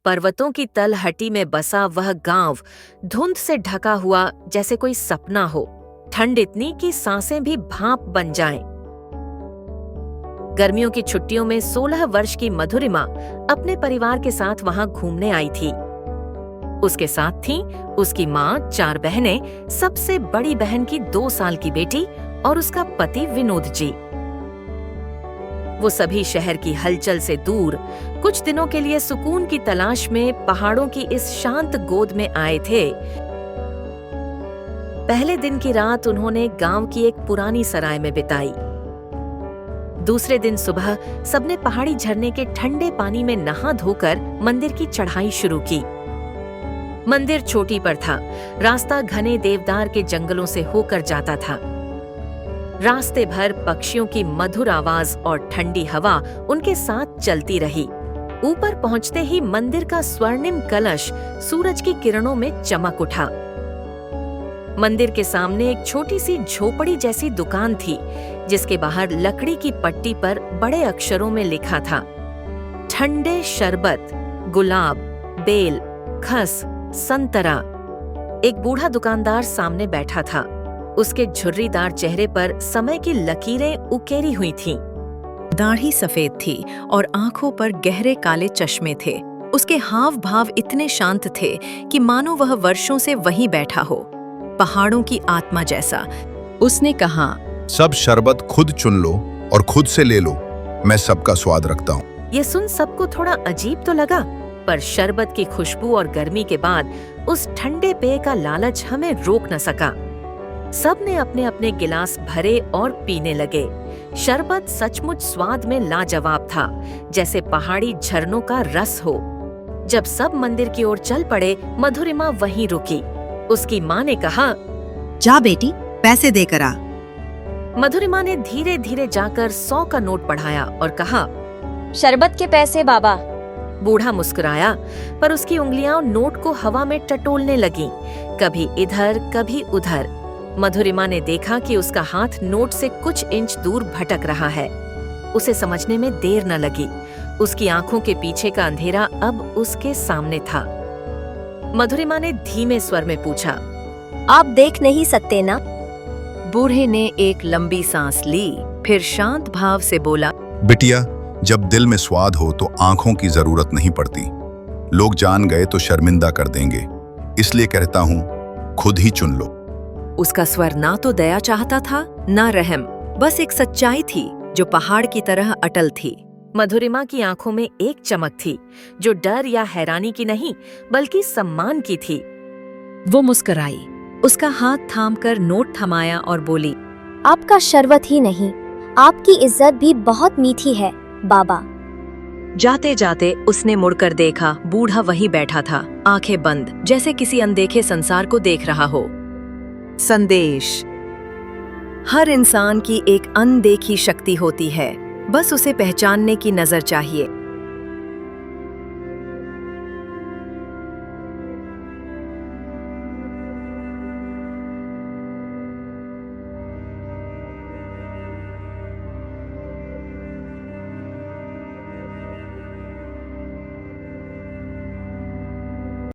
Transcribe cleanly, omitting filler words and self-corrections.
पर्वतों की तलहटी में बसा वह गांव धुंध से ढका हुआ जैसे कोई सपना हो। ठंड इतनी कि सांसें भी भाप बन जाएं। गर्मियों की छुट्टियों में 16 वर्ष की मधुरिमा अपने परिवार के साथ वहां घूमने आई थी। उसके साथ थीं उसकी माँ, 4 बहनें, सबसे बड़ी बहन की 2 साल की बेटी और उसका पति विनोद जी। वो सभी शहर की हलचल से दूर कुछ दिनों के लिए सुकून की तलाश में पहाड़ों की इस शांत गोद में आए थे। पहले दिन की रात उन्होंने गांव की एक पुरानी सराय में बिताई। दूसरे दिन सुबह सबने पहाड़ी झरने के ठंडे पानी में नहा धोकर मंदिर की चढ़ाई शुरू की। मंदिर चोटी पर था। रास्ता घने देवदार के जंगलों से होकर जाता था। रास्ते भर पक्षियों की मधुर आवाज और ठंडी हवा उनके साथ चलती रही। ऊपर पहुंचते ही मंदिर का स्वर्णिम कलश सूरज की किरणों में चमक उठा। मंदिर के सामने एक छोटी सी झोपड़ी जैसी दुकान थी, जिसके बाहर लकड़ी की पट्टी पर बड़े अक्षरों में लिखा था, ठंडे शरबत, गुलाब, बेल, खस, संतरा। एक बूढ़ा दुकानदार सामने बैठा था। उसके झुर्रीदार चेहरे पर समय की लकीरें उकेरी हुई थीं। दाढ़ी सफेद थी और आंखों पर गहरे काले चश्मे थे। उसके हाव भाव इतने शांत थे कि मानो वह वर्षों से वहीं बैठा हो, पहाड़ों की आत्मा जैसा। उसने कहा, सब शरबत खुद चुन लो और खुद से ले लो, मैं सबका स्वाद रखता हूँ। ये सुन सबको थोड़ा अजीब तो लगा, पर शरबत की खुशबू और गर्मी के बाद उस ठंडे पेय का लालच हमें रोक न सका। सब ने अपने अपने गिलास भरे और पीने लगे। शरबत सचमुच स्वाद में लाजवाब था, जैसे पहाड़ी झरनों का रस हो। जब सब मंदिर की ओर चल पड़े, मधुरिमा वहीं रुकी। उसकी माँ ने कहा, जा बेटी, पैसे देकर आ। मधुरिमा ने धीरे धीरे जाकर 100 का नोट पढ़ाया और कहा, शरबत के पैसे बाबा। बूढ़ा मुस्कुराया, पर उसकी उंगलियां नोट को हवा में टटोलने लगीं, कभी इधर कभी उधर। मधुरिमा ने देखा कि उसका हाथ नोट से कुछ इंच दूर भटक रहा है। उसे समझने में देर न लगी। उसकी आंखों के पीछे का अंधेरा अब उसके सामने था। मधुरिमा ने धीमे स्वर में पूछा, आप देख नहीं सकते ना? बूढ़े ने एक लंबी सांस ली, फिर शांत भाव से बोला, बिटिया, जब दिल में स्वाद हो तो आंखों की जरूरत नहीं पड़ती। लोग जान गए तो शर्मिंदा कर देंगे, इसलिए कहता हूँ खुद ही चुन लो। उसका स्वर ना तो दया चाहता था ना रहम, बस एक सच्चाई थी जो पहाड़ की तरह अटल थी। मधुरिमा की आंखों में एक चमक थी, जो डर या हैरानी की नहीं बल्कि सम्मान की थी। वो मुस्कुराई, उसका हाथ थामकर नोट थमाया और बोली, आपका शरबत ही नहीं, आपकी इज्जत भी बहुत मीठी है बाबा। जाते जाते उसने मुड़कर देखा। बूढ़ा वहीं बैठा था, आंखें बंद, जैसे किसी अनदेखे संसार को देख रहा हो। संदेश। हर इंसान की एक अनदेखी शक्ति होती है, बस उसे पहचानने की नजर चाहिए।